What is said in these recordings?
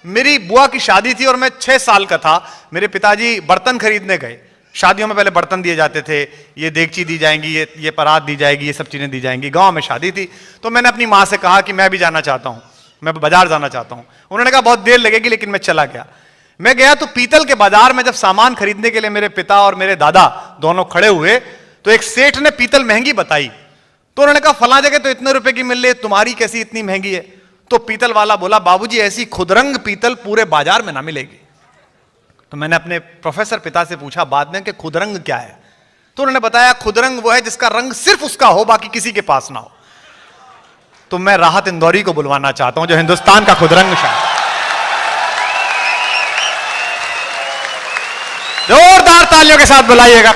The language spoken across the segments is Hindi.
मेरी बुआ की शादी थी और मैं 6 साल का था। मेरे पिताजी बर्तन खरीदने गए। शादियों में पहले बर्तन दिए जाते थे, ये देगची दी जाएंगी, ये परात दी जाएगी, ये सब चीजें दी जाएंगी। गांव में शादी थी तो मैंने अपनी माँ से कहा कि मैं भी जाना चाहता हूं, मैं बाजार जाना चाहता हूं। उन्होंने कहा बहुत देर लगेगी, लेकिन मैं चला गया। मैं गया तो पीतल के बाजार में जब सामान खरीदने के लिए मेरे पिता और मेरे दादा दोनों खड़े हुए तो एक सेठ ने पीतल महंगी बताई। तो उन्होंने कहा फला जगह तो इतने रुपए की मिल रही है, तुम्हारी कैसी इतनी महंगी है? तो पीतल वाला बोला बाबूजी ऐसी खुदरंग पीतल पूरे बाजार में ना मिलेगी। तो मैंने अपने प्रोफेसर पिता से पूछा बाद में कि खुदरंग क्या है? तो उन्होंने बताया खुदरंग वो है जिसका रंग सिर्फ उसका हो, बाकी किसी के पास ना हो। तो मैं राहत इंदौरी को बुलवाना चाहता हूं, जो हिंदुस्तान का खुदरंग शायर। जोरदार तालियों के साथ बुलाइएगा।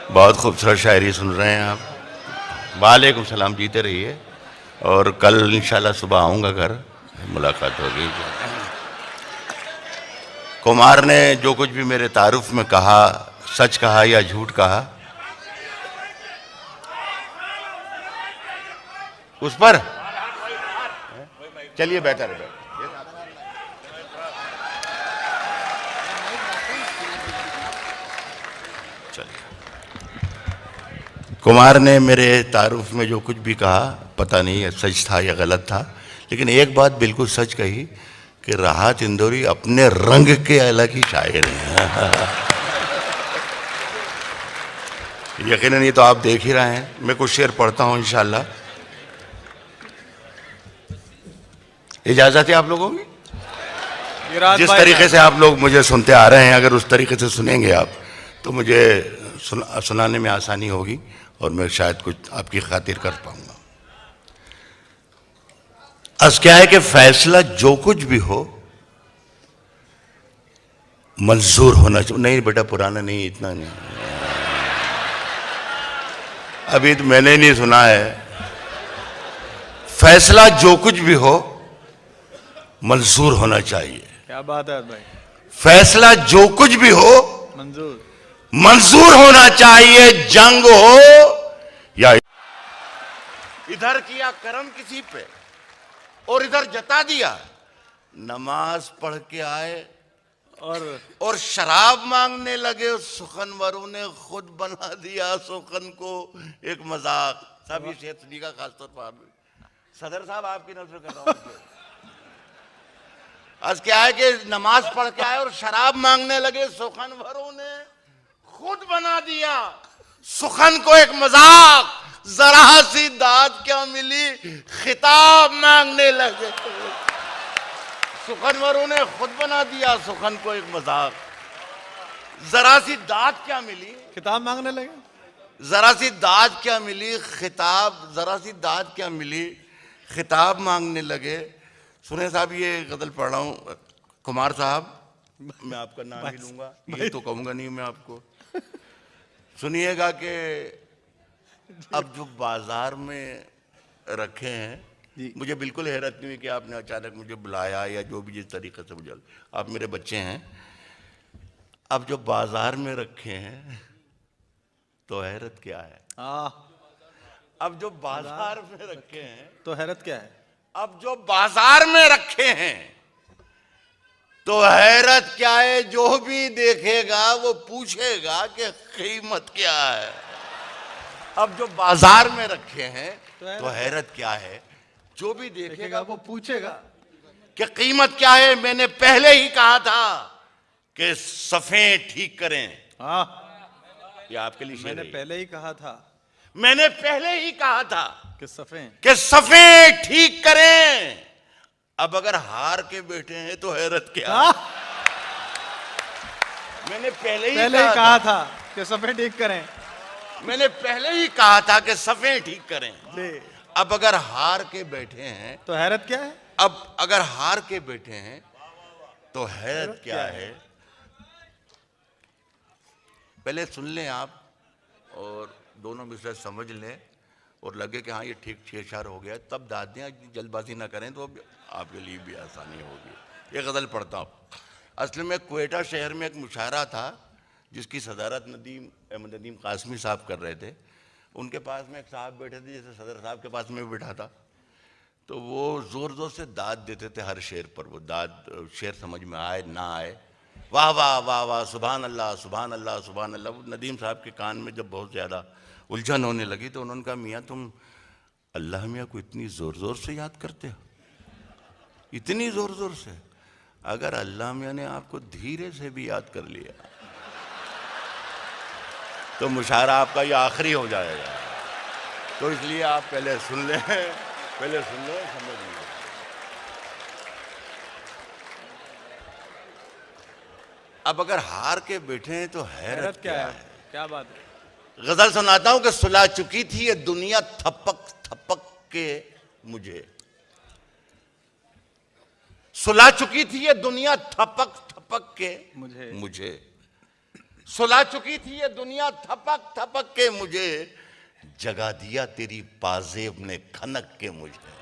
बहुत खूबसूरत शायरी सुन रहे हैं आप। वालेकुम सलाम, जीते रहिए। और कल इंशाल्लाह सुबह आऊँगा घर, मुलाकात होगी। कुमार ने जो कुछ भी मेरे तारुफ में कहा, सच कहा या झूठ कहा, उस पर चलिए बेहतर है। कुमार ने मेरे तारुफ में जो कुछ भी कहा, पता नहीं सच था या गलत था, लेकिन एक बात बिल्कुल सच कही कि राहत इंदौरी अपने रंग के अलग ही शायर हैं। यकीनन ये तो आप देख ही रहे हैं। मैं कुछ शेर पढ़ता हूं इंशाल्लाह। इजाजत है आप लोगों की? जिस तरीके से आप लोग मुझे सुनते आ रहे हैं, अगर उस तरीके से सुनेंगे आप तो मुझे सुनाने में आसानी होगी और मैं शायद कुछ आपकी खातिर कर पाऊंगा। आज क्या है कि फैसला जो कुछ भी हो मंजूर होना चाहिए। नहीं बेटा पुराना नहीं, इतना नहीं, अभी तो मैंने नहीं सुना है। फैसला जो कुछ भी हो मंजूर होना चाहिए। क्या बात है भाई। फैसला जो कुछ भी हो मंजूर होना चाहिए। जंग हो या इधर किया करम किसी पे और इधर जता दिया, नमाज पढ़ के आए और शराब मांगने लगे, सुखनवरों ने खुद बना दिया सुखन को एक मजाक। साहब ये शेर सुनिएगा खासतौर पर। सदर साहब आपकी नजर कर रहा हूं। आज क्या है कि नमाज पढ़ के आए और शराब मांगने लगे, सुखनवरों ने खुद बना दिया सुखन को एक मजाक। जरा सी दाद क्या मिली, खिताब मांगने लगे। सुखनवरों ने खुद बना दिया सुखन को एक मजाक। जरा सी दाद क्या मिली, खिताब मांगने लगे। जरा सी दाद क्या मिली, खिताब, जरा सी दाद क्या मिली, खिताब मांगने लगे। सुने साहब ये गजल पढ़ रहा हूं। कुमार साहब, मैं आपका नाम ही लूंगा, ये तो कहूंगा नहीं मैं आपको। सुनिएगा कि अब जो बाजार में रखे हैं, मुझे बिल्कुल हैरत नहीं हुई कि आपने अचानक मुझे बुलाया या जो भी जिस तरीके से मुझे, आप मेरे बच्चे हैं। अब जो बाजार में रखे हैं तो हैरत क्या है? अब जो बाजार में रखे हैं तो हैरत क्या है? अब जो बाजार में रखे हैं तो हैरत क्या है? जो भी देखेगा वो पूछेगा कि कीमत क्या है। अब जो बाजार में रखे हैं तो हैरत क्या है? जो भी देखेगा वो पूछेगा कि कीमत क्या है। मैंने पहले ही कहा था कि सफ़ें ठीक करें। ये आपके लिए मैंने पहले ही कहा था, मैंने पहले ही कहा था कि सफ़ें ठीक करें। अब अगर हार के बैठे हैं तो हैरत क्या? मैंने पहले ही कहा था कि सफ़ें ठीक करें। मैंने पहले ही कहा था कि सफ़ें ठीक करें। अब अगर हार के बैठे हैं तो हैरत क्या है? अब अगर हार के बैठे हैं तो हैरत क्या है? पहले सुन लें आप और दोनों मिसरे समझ लें और लगे कि हाँ ये ठीक छेड़छाड़ हो गया, तब दाद दें। जल्दबाजी ना करें तो आपके लिए भी आसानी होगी। ये गज़ल पढ़ता हूँ। असल में क्वेटा शहर में एक मुशायरा था जिसकी सदारत अहमद नदीम कासमी साहब कर रहे थे। उनके पास में एक साहब बैठे थे, जैसे सदर साहब के पास में भी बैठा था, तो वो ज़ोर ज़ोर से दाद देते थे हर शेर पर। वो दाद शेर समझ में आए ना आए, वाह वाह वाह वाह, सुभान अल्लाह सुभान अल्लाह सुभान अल्लाह। वो नदीम साहब के कान में जब बहुत ज़्यादा उलझन होने लगी तो उन्होंने कहा, मियाँ तुम अल्लाह मियाँ को इतनी ज़ोर ज़ोर से याद करते हो, इतनी ज़ोर ज़ोर से? अगर अल्लाह मियाँ ने आपको धीरे से भी याद कर लिया तो मुशायरा आपका ये आखिरी हो जाएगा। तो इसलिए आप पहले सुन लें, पहले सुन लो, समझ लो। अब अगर हार के बैठे हैं तो हैरत क्या है? क्या बात है। गजल सुनाता हूं कि सुला चुकी थी ये दुनिया थपक थपक के मुझे, सुला चुकी थी ये दुनिया थपक थपक के मुझे, सुला चुकी थी ये दुनिया थपक थपक के मुझे, जगा दिया तेरी पाजेब ने खनक के मुझे।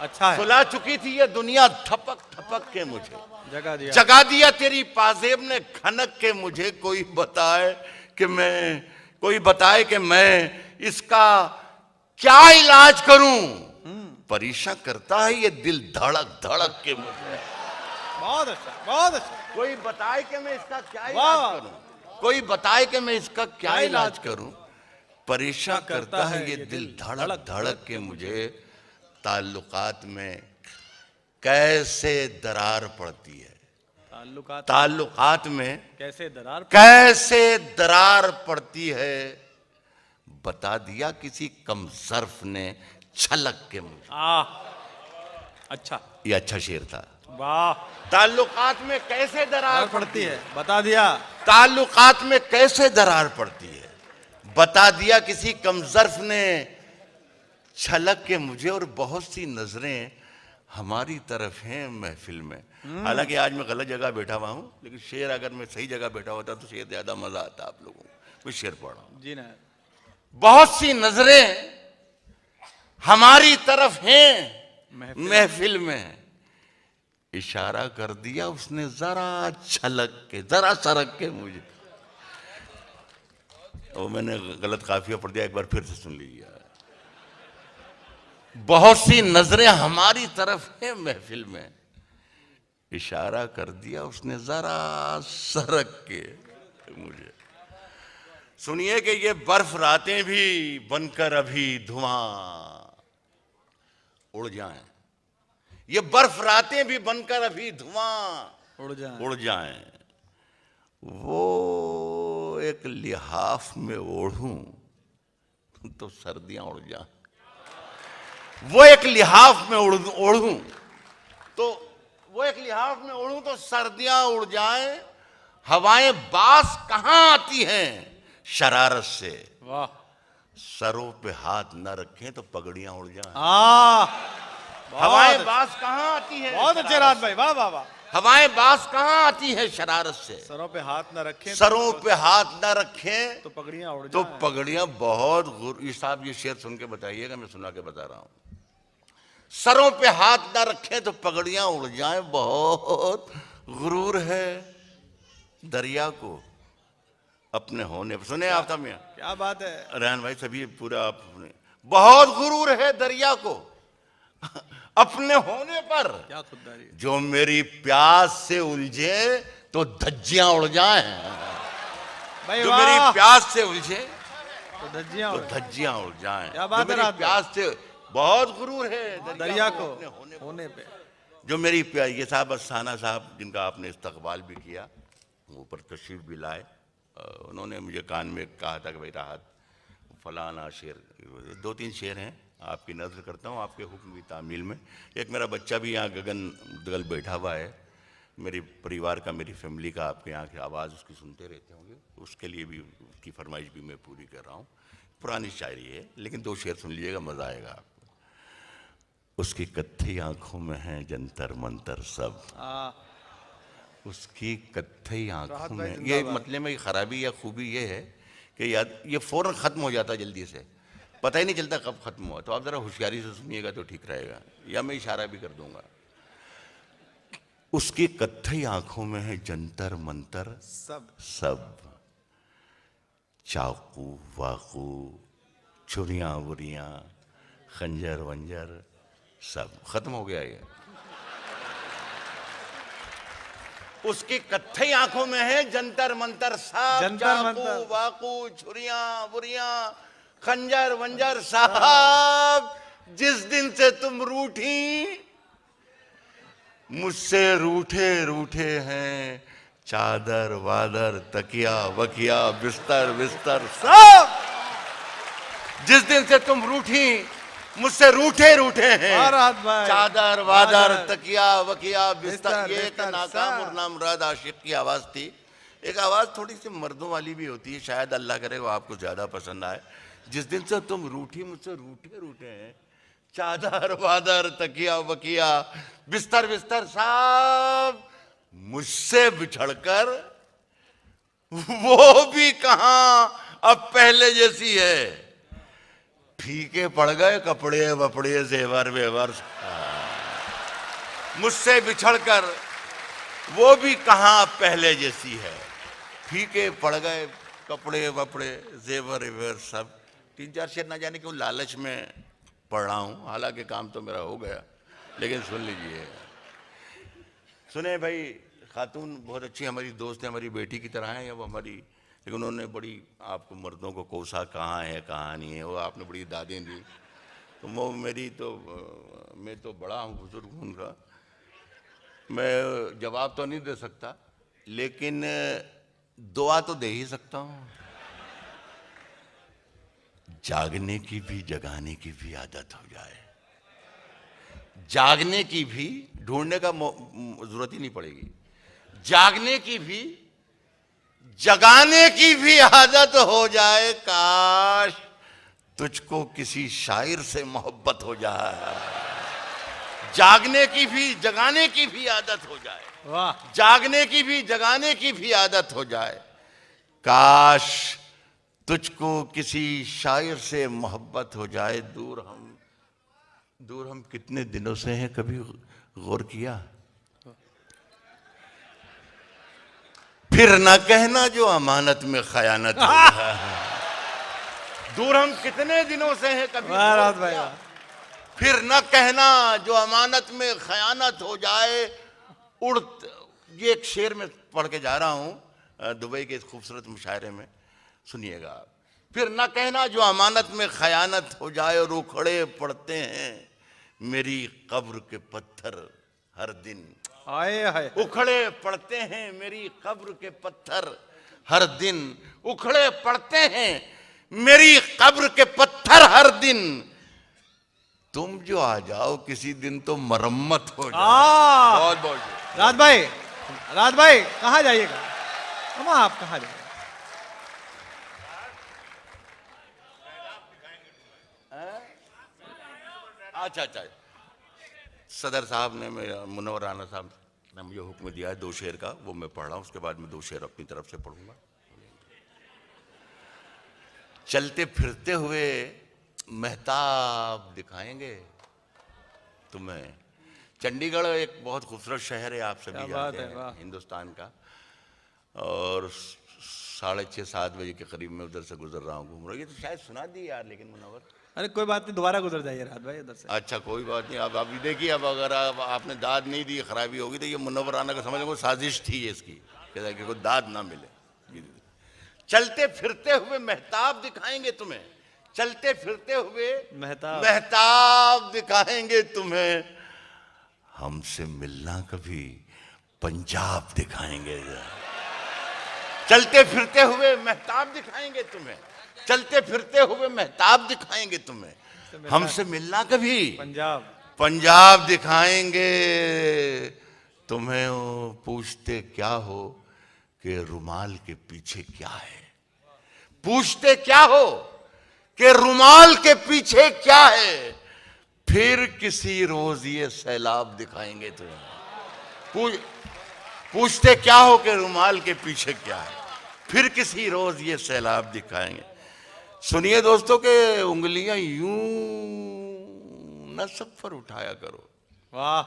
अच्छा है। सुला चुकी थी ये दुनिया थपक थपक के मुझे, जगा दिया तेरी पाजेब ने खनक के मुझे। कोई बताए कि मैं इसका क्या इलाज करूं, परेशान करता है ये दिल धड़क धड़क के मुझे। बहुत अच्छा, बहुत अच्छा। कोई बताए कि मैं इसका क्या इलाज करूं, कोई बताए कि मैं इसका क्या इलाज करूं, परेशान करता है ये दिल धड़क धड़क के मुझे। ताल्लुकात में कैसे दरार पड़ती है, ताल्लुकात में कैसे दरार पड़ती है, बता दिया किसी कमजर्फ ने छलक के मुझे। अच्छा, ये अच्छा शेर था। वाह। ताल्लुकात में कैसे दरार पड़ती है, बता दिया। ताल्लुकात में कैसे दरार पड़ती है, बता दिया किसी कमजर्फ ने छलक के मुझे। और बहुत सी नजरें हमारी तरफ हैं महफिल में। हालांकि आज मैं गलत जगह बैठा हुआ हूं, लेकिन शेर अगर मैं सही जगह बैठा होता तो शेर ज्यादा मजा आता आप लोगों को। मैं शेर पढ़ रहा हूं जी ना। बहुत सी नजरें हमारी तरफ हैं महफिल में, इशारा कर दिया उसने जरा छलक के, जरा सरक के मुझे। वो मैंने गलत काफिया पढ़ दिया, एक बार फिर से सुन लीजिए। बहुत सी नजरें हमारी तरफ है महफिल में, इशारा कर दिया उसने जरा सरक के मुझे। सुनिए कि ये बर्फ रातें भी बनकर अभी धुआं उड़ जाएं, ये बर्फ रातें भी बनकर अभी धुआं उड़ जाएं, वो एक लिहाफ में ओढ़ूं तो सर्दियां उड़ जाएं, वो एक लिहाफ में ओढ़ूं तो सर्दियां उड़ जाएं। हवाएं बास कहां आती हैं शरारत से, वाह। सरों पे हाथ न रखें तो पगड़ियां उड़ जाएं। हवाएं बास कहां आती हैं, बहुत अच्छे राज भाई, वाह वाह वाह। हवाएं बास कहां आती है शरारत से, सरों पे हाथ न रखें, सरों पे हाथ न रखें तो पगड़ियां उड़ जाएं। तो पगड़ियां बहुत। ये साहब ये शेर सुन के बताइएगा, मैं सुना के बता रहा हूं। सरों पे हाथ न रखें तो पगड़ियां उड़ जाएं, बहुत गुरूर है दरिया को अपने होने पर। सुने आफ्ताब मियां, क्या बात है रेहान भाई, सभी पूरा आपने। बहुत गुरूर है दरिया को अपने होने पर, क्या खुददारी। जो मेरी प्यास से उलझे तो धज्जियां उड़ जाएं, जो मेरी प्यास से उलझे तो धज्जियां उड़ जाएं। क्या बात है। प्यास से बहुत गुरूर है दरिया को होने पे। जो मेरी प्यास। ये साहब अस्थाना साहब जिनका आपने इस्तकबाल भी किया, ऊपर तशरीफ भी लाए, उन्होंने मुझे कान में कहा था कि भाई राहत फलाना शेर, 2-3 शेर हैं आपकी नज़र करता हूँ आपके हुक्म की तामील में। एक मेरा बच्चा भी यहाँ गगन दगल बैठा हुआ है, मेरे परिवार का, मेरी फैमिली का, आपके यहाँ की आवाज़ उसकी सुनते रहते होंगे, उसके लिए भी उसकी फरमाइश भी मैं पूरी कर रहा हूँ। पुरानी शायरी है लेकिन 2 शेर सुन लीजिएगा, मज़ा आएगा आपको। उसकी कत्थई आंखों में है जंतर मंतर सब, उसकी कत्थई आंखों में। ये मतलब में खराबी या खूबी ये है कि याद ये फ़ौरन ख़त्म हो जाता जल्दी से, पता ही नहीं चलता कब ख़त्म हुआ। तो आप ज़रा होशियारी से सुनिएगा तो ठीक रहेगा, या मैं इशारा भी कर दूंगा। उसकी कत्थई आंखों में है जंतर मंतर सब सब, चाकू वाकू छुरियां बुरियां खंजर वंजर सब खत्म हो गया ये। उसकी कत्थई आंखों में है जंतर मंतर सब, जंतर चाकू मंतर। वाकू छुरियां बुरियां खंजर वंजर साहब। जिस दिन से तुम रूठी मुझसे रूठे रूठे हैं, चादर वादर तकिया वकिया बिस्तर बिस्तर सब। जिस दिन से तुम रूठी मुझसे रूठे रूठे हैं, फरहाद भाई। चादर वादर वादर, तकिया वकिया बिस्तर। बिस्तर, ये एक बिस्तर, नाकाम सब। और नामुराद आशिक की आवाज थी। एक आवाज थोड़ी सी मर्दों वाली भी होती है, शायद अल्लाह करे वो आपको ज्यादा पसंद आए। जिस दिन से तुम रूठी मुझसे रूठे रूठे हैं, चादर वादर तकिया वकिया बिस्तर बिस्तर सब। मुझसे बिछड़कर वो भी कहां अब पहले जैसी है। फीके पड़ गए कपड़े वपड़े जेवर वेवर। मुझसे बिछड़कर वो भी कहां अब पहले जैसी है। फीके पड़ गए कपड़े वपड़े जेवर वेवर सब। 3-4 शेर ना जाने क्यों लालच में पढ़ रहा हूं, हालांकि काम तो मेरा हो गया, लेकिन सुन लीजिए। सुने भाई, खातून बहुत अच्छी हमारी दोस्त है, हमारी बेटी की तरह है, वो हमारी, लेकिन उन्होंने बड़ी आपको मर्दों को कोसा कहाँ है कहाँ नहीं है, वो आपने बड़ी दादें दी। तो वो मेरी तो मैं तो बड़ा हूँ, बुजुर्ग हूँ उनका, मैं जवाब तो नहीं दे सकता, लेकिन दुआ तो दे ही सकता हूँ। जागने की भी जगाने की भी आदत हो जाए, जागने की भी, ढूंढने का जरूरत ही नहीं पड़ेगी, जागने की भी जगाने की भी आदत हो जाए। काश तुझको किसी शायर से मोहब्बत हो जाए। जागने की भी जगाने की भी आदत हो जाए, वाह। जागने की भी जगाने की भी आदत हो जाए। काश तुझको किसी शायर से मोहब्बत हो जाए। दूर हम कितने दिनों से हैं, कभी गौर किया? फिर न कहना जो अमानत में खयानत हो जाए। दूर हम कितने दिनों से हैं, कभी वाह गौर रात भाई, किया? वाह। फिर न कहना जो अमानत में खयानत हो जाए। ये एक शेर में पढ़ के जा रहा हूं दुबई के इस खूबसूरत मुशायरे में, सुनिएगा आप। फिर न कहना जो अमानत में खयानत हो जाए, और उखड़े पड़ते हैं मेरी कब्र के पत्थर हर दिन। आए हाय, उखड़े पड़ते हैं मेरी कब्र के पत्थर हर दिन। उखड़े पड़ते हैं मेरी कब्र के पत्थर हर दिन। तुम जो आ जाओ किसी दिन तो मरम्मत हो जाए। बहुत बहुत रात भाई कहाँ जाइएगा? हम आप कहाँ जाइएगा? अच्छा, सदर साहब ने, मुनव्वर राना साहब ने मुझे हुक्म दिया है 2 शेर का, वो मैं पढ़ रहा हूं, उसके बाद मैं 2 शेर अपनी तरफ से पढ़ूंगा। चलते फिरते हुए मेहताब दिखाएंगे तुम्हें। चंडीगढ़ एक बहुत खूबसूरत शहर है, आप सभी जानते हैं, हिंदुस्तान का। और 6:30-7 बजे के करीब मैं उधर से गुजर रहा हूँ, घूम रहा हूँ। ये तो शायद सुना दी यार, लेकिन मुनव्वर, अरे कोई बात नहीं, दोबारा गुजर जाइए रात भाई उधर से। अच्छा कोई बात नहीं। अब अभी देखिए, अब अगर आपने दाद नहीं दी, खराबी होगी, तो ये मुनव्वर राना का समझ लो साजिश थी इसकी, कि कोई दाद ना मिले। चलते फिरते हुए मेहताब दिखाएंगे तुम्हें, चलते फिरते हुए मेहताब दिखाएंगे तुम्हें। हमसे मिलना कभी पंजाब दिखाएंगे। चलते फिरते हुए मेहताब दिखाएंगे तुम्हें, चलते फिरते हुए मेहताब दिखाएंगे तुम्हें। हमसे मिलना कभी पंजाब दिखाएंगे तुम्हें। पूछते क्या हो कि रुमाल के पीछे क्या है, पूछते क्या हो कि रुमाल के पीछे क्या है। फिर किसी रोज ये सैलाब दिखाएंगे तुम्हें। पूछते क्या हो कि रुमाल के पीछे क्या है, फिर किसी रोज ये सैलाब दिखाएंगे। सुनिए दोस्तों के उंगलियां यूं न सब पर उठाया करो। वाह।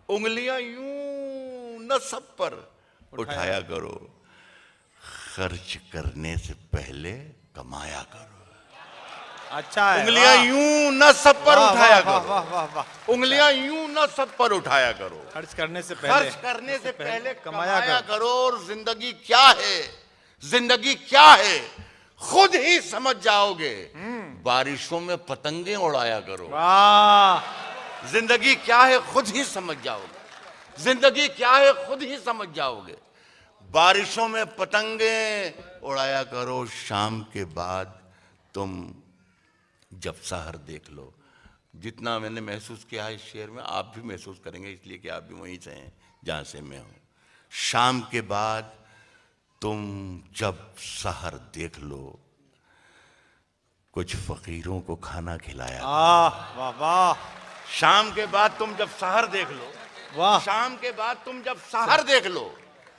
उंगलियां यूं न सब पर उठाया करो, खर्च करने से पहले कमाया करो। अच्छा है। उंगलियां यूं न सब पर वाह, उठाया वाह, करो, वाह, वाह, वाह। उंगलियां यूं न सब पर उठाया करो, खर्च करने से पहले, खर्च करने से पहले कमाया करो। और जिंदगी क्या है, जिंदगी क्या है खुद ही समझ जाओगे। बारिशों में पतंगे उड़ाया करो। वाह। जिंदगी क्या है खुद ही समझ जाओगे, जिंदगी क्या है खुद ही समझ जाओगे। बारिशों में पतंगे उड़ाया करो। शाम के बाद तुम जब सहर देख लो, जितना मैंने महसूस किया है इस शेर में, आप भी महसूस करेंगे, इसलिए कि आप भी वहीं से हैं जहां से मैं हूं। शाम के बाद तुम जब सहर देख लो, कुछ फकीरों को खाना खिलाया। वाह वाह। शाम के बाद तुम जब सहर देख लो, वाह। शाम के बाद तुम जब सहर देख लो,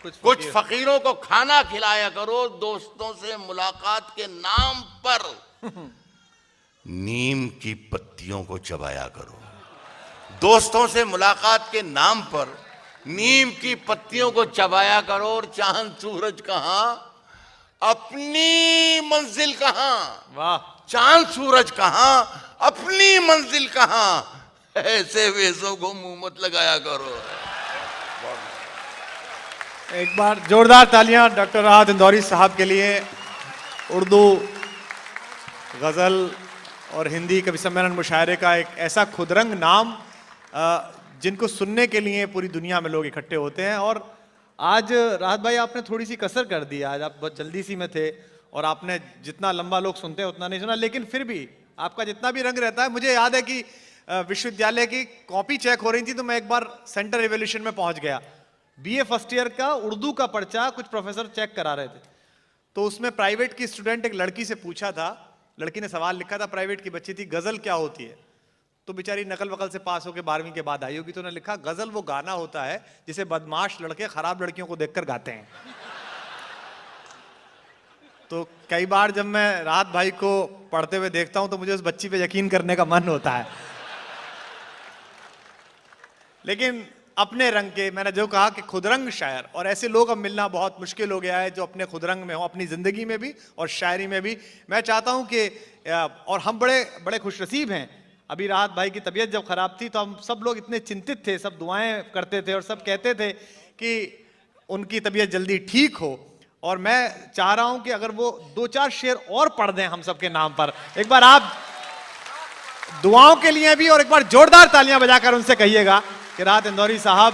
कुछ कुछ फकीरों को खाना खिलाया करो। दोस्तों से मुलाकात के नाम पर नीम की पत्तियों को चबाया करो। दोस्तों से मुलाकात के नाम पर नीम की पत्तियों को चबाया करो। और चांद सूरज कहां, अपनी मंजिल कहां। वाह। चांद सूरज कहां, अपनी मंजिल कहां। ऐसे वेशों को मुंह मत लगाया करो। एक बार जोरदार तालियां डॉक्टर राहत इंदौरी साहब के लिए। उर्दू, गजल और हिंदी कवि सम्मेलन मुशायरे का एक ऐसा खुदरंग नाम जिनको सुनने के लिए पूरी दुनिया में लोग इकट्ठे होते हैं। और आज राहत भाई आपने थोड़ी सी कसर कर दी, आज आप बहुत जल्दी सी में थे और आपने जितना लंबा लोग सुनते हैं उतना नहीं सुना, लेकिन फिर भी आपका जितना भी रंग रहता है। मुझे याद है कि विश्वविद्यालय की कॉपी चेक हो रही थी तो मैं एक बार सेंटर एवोल्यूशन में पहुंच गया। बीए फर्स्ट ईयर का उर्दू का पर्चा कुछ प्रोफेसर चेक करा रहे थे, तो उसमें प्राइवेट की स्टूडेंट एक लड़की से पूछा था, लड़की ने सवाल लिखा था, प्राइवेट की बच्ची थी, गजल क्या होती है। तो बेचारी नकल वकल से पास होकर 12वीं के बाद आई होगी, तो उन्होंने लिखा गजल वो गाना होता है जिसे बदमाश लड़के खराब लड़कियों को देखकर गाते हैं। तो कई बार जब मैं राहत भाई को पढ़ते हुए देखता हूं तो मुझे उस बच्ची पे यकीन करने का मन होता है। लेकिन अपने रंग के, मैंने जो कहा कि खुदरंग शायर, और ऐसे लोग अब मिलना बहुत मुश्किल हो गया है जो अपने खुदरंग में हो, अपनी जिंदगी में भी और शायरी में भी। मैं चाहता हूं कि, और हम बड़े बड़े खुशनसीब हैं, अभी राहत भाई की तबीयत जब खराब थी तो हम सब लोग इतने चिंतित थे, सब दुआएं करते थे और सब कहते थे कि उनकी तबीयत जल्दी ठीक हो। और मैं चाह रहा हूं कि अगर वो 2-4 शेर और पढ़ दें हम सबके नाम पर, एक बार आप दुआओं के लिए भी और एक बार जोरदार तालियां बजाकर उनसे कहिएगा कि राहत इंदौरी साहब।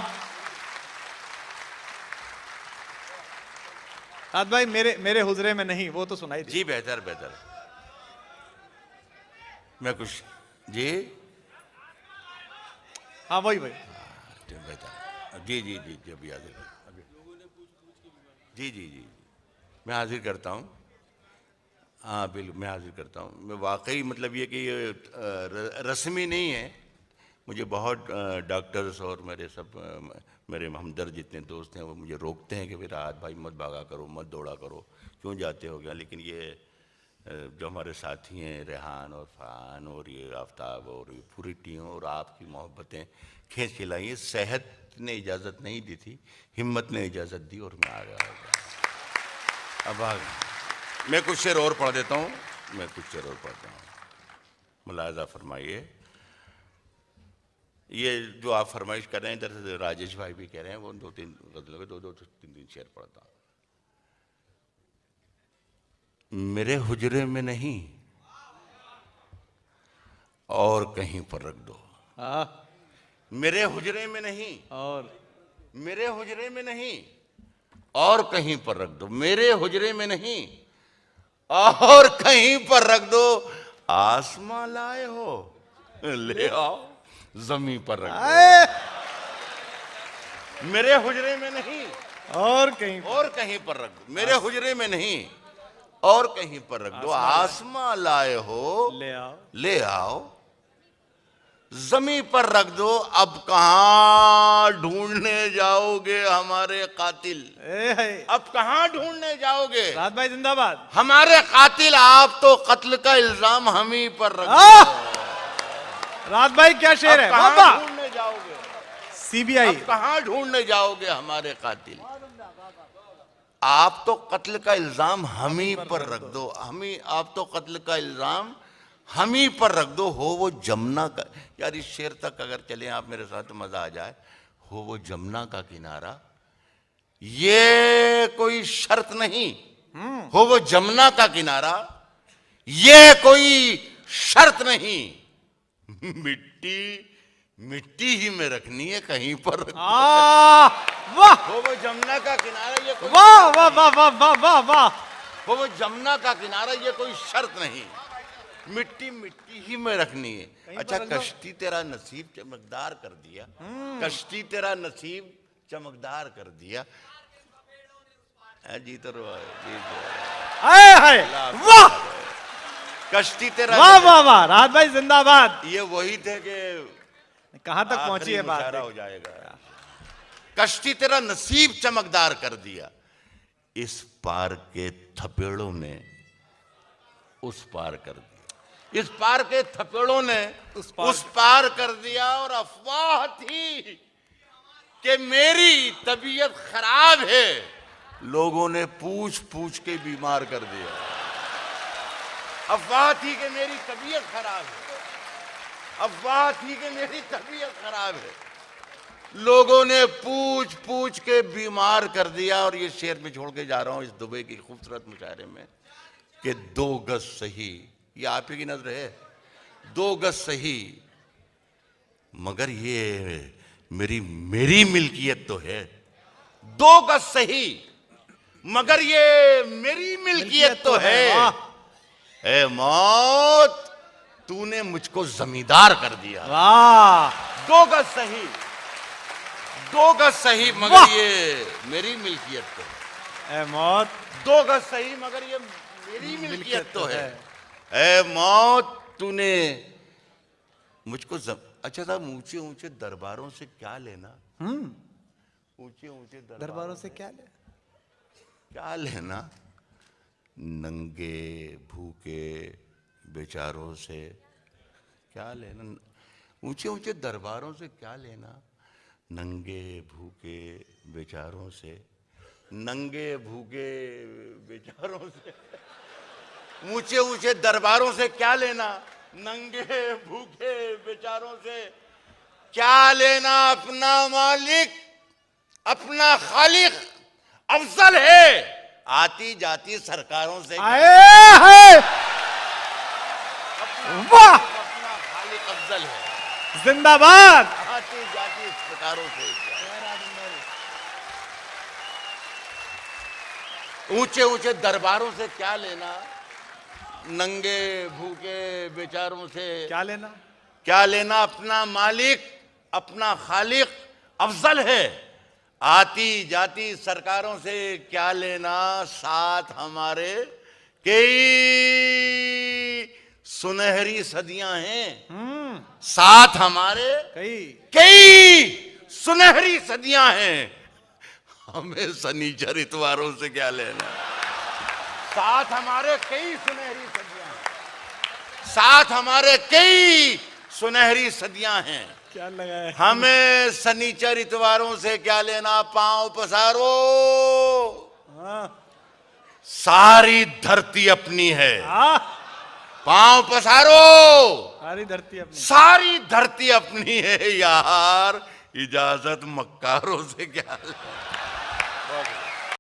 राहत भाई मेरे हुजरे में नहीं, वो तो सुनाई दी। जी बेहतर बेहतर। मैं कुछ जी, हाँ वही वही बेहतर। जी जी जी जी अभी हाजिर, जी जी जी मैं हाजिर करता हूँ। हाँ बिल्कुल मैं हाजिर करता हूँ। मैं वाकई मतलब ये कि ये रस्मी नहीं है। मुझे बहुत डॉक्टर्स और मेरे हमदर्द जितने दोस्त हैं वो मुझे रोकते हैं कि भाई राहत भाई मत भागा करो, मत दौड़ा करो, क्यों जाते हो गया। लेकिन ये जो हमारे साथी हैं रेहान और फरहान और ये आफ्ताब और ये पूरी टीम और आपकी मोहब्बतें खींच के लाई। सेहत ने इजाज़त नहीं दी थी, हिम्मत ने इजाज़त दी और मैं आ गया। अब आ गया। मैं कुछ शेर और पढ़ देता हूँ, मैं कुछ शेर और पढ़ता हूँ, मुलाज़ा फरमाइए। ये जो आप फरमाइश कर रहे हैं, इधर से राजेश भाई भी कह रहे हैं, वो 2-3 गजलों के 2-3 शेर पढ़ता हूँ। मेरे हुजरे में नहीं और कहीं पर रख दो। मेरे हुजरे में नहीं और मेरे हुजरे में नहीं और कहीं पर रख दो। मेरे हुजरे में नहीं और कहीं पर रख दो। आसमां लाए हो ले आओ, जमीन पर रख दो। मेरे हुजरे में नहीं और कहीं पर रख दो। मेरे हुजरे में नहीं और कहीं पर रख दो। आसमां लाए हो ले आओ, जमीन पर रख दो। अब कहां ढूंढने जाओगे हमारे कातिल, अब कहां ढूंढने जाओगे। राहत भाई जिंदाबाद। हमारे कातिल आप तो कत्ल का इल्जाम हम ही पर रख दो। राहत भाई क्या शेर है, कहां ढूंढने जाओगे। सीबीआई। अब कहां ढूंढने जाओगे हमारे कातिल? आप तो कत्ल का इल्जाम हम ही पर रख दो, आप तो कत्ल का इल्जाम हम ही पर रख दो। हो वो जमुना का, यार इस शेर तक अगर चले आप मेरे साथ तो मजा आ जाए। हो वो जमुना का किनारा, ये कोई शर्त नहीं। हो वो जमुना का किनारा, ये कोई शर्त नहीं। मिट्टी मिट्टी ही में रखनी है, कहीं पर रख दो। वाह हो वो जमुना का किनारा, ये कोई वाह वाह वाह वाह वाह वाह वाह। हो वो जमुना का किनारा, ये कोई शर्त नहीं। मिट्टी मिट्टी ही में रखनी है। अच्छा, कश्ती तेरा नसीब चमकदार कर दिया, कश्ती तेरा नसीब चमकदार कर दिया। जी तो वाह कश्ती तेरा, वाह वाह वाह। राहत भाई जिंदाबाद। ये वही थे कि कहां तक पहुंची है बात? मुशायरा हो जाएगा। कश्ती तेरा नसीब चमकदार कर दिया, इस पार के थपेड़ों ने उस पार कर दिया, इस पार के थपेड़ों ने उस पार कर दिया। और अफवाह थी कि मेरी तबीयत खराब है, लोगों ने पूछ पूछ के बीमार कर दिया। अफवाह थी कि मेरी तबीयत खराब है, अफवाह थी कि मेरी तबीयत खराब है, लोगों ने पूछ पूछ के बीमार कर दिया। और ये शेर में छोड़ के जा रहा हूं इस दुबई की खूबसूरत मुशायरे में कि 2 गज सही, ये आप ही की नजर है, 2 गज सही मगर ये मेरी मिल्कियत तो है। 2 गज सही मगर ये मेरी मिल्कियत तो है। ए मौत, तूने मुझको जमींदार कर दिया। वाह 2 गज सही, 2 गज सही मगर ये मेरी मिल्कियत तो है। ए मौत, 2 गज सही मगर ये मेरी मिल्कियत तो है। ए मौत, तूने मुझको अच्छा साहब, ऊंचे ऊंचे दरबारों से क्या लेना? ऊंचे ऊंचे दरबारों से क्या ले? क्या लेना? नंगे भूखे बेचारों से क्या लेना? ऊंचे ऊंचे दरबारों से क्या लेना? नंगे भूखे बेचारों से, नंगे भूखे बेचारों से, ऊंचे ऊंचे दरबारों से क्या लेना? नंगे भूखे बेचारों से क्या लेना? अपना मालिक, अपना खालिक अफजल है, आती जाती सरकारों से वाह, अपना खालिक अफजल है, जिंदाबाद। आती जाती सरकारों से। ऊंचे ऊंचे दरबारों से क्या लेना? नंगे भूखे बेचारों से क्या लेना? क्या लेना? अपना मालिक, अपना खालिक अफजल है, आती जाती सरकारों से क्या लेना? साथ हमारे कई सुनहरी सदियां हैं, साथ हमारे कई सुनहरी सदियां हैं, हमें शनिचर इतवारों से क्या लेना? साथ हमारे कई सुनहरी सदियां हैं, साथ हमारे कई सुनहरी सदियां हैं, क्या लगा है? हमें शनिचर इतवारों से क्या लेना? पांव पसारो, सारी धरती अपनी है। पांव पसारो, सारी धरती अपनी, सारी धरती अपनी है यार, इजाजत मक्कारों से क्या लेना?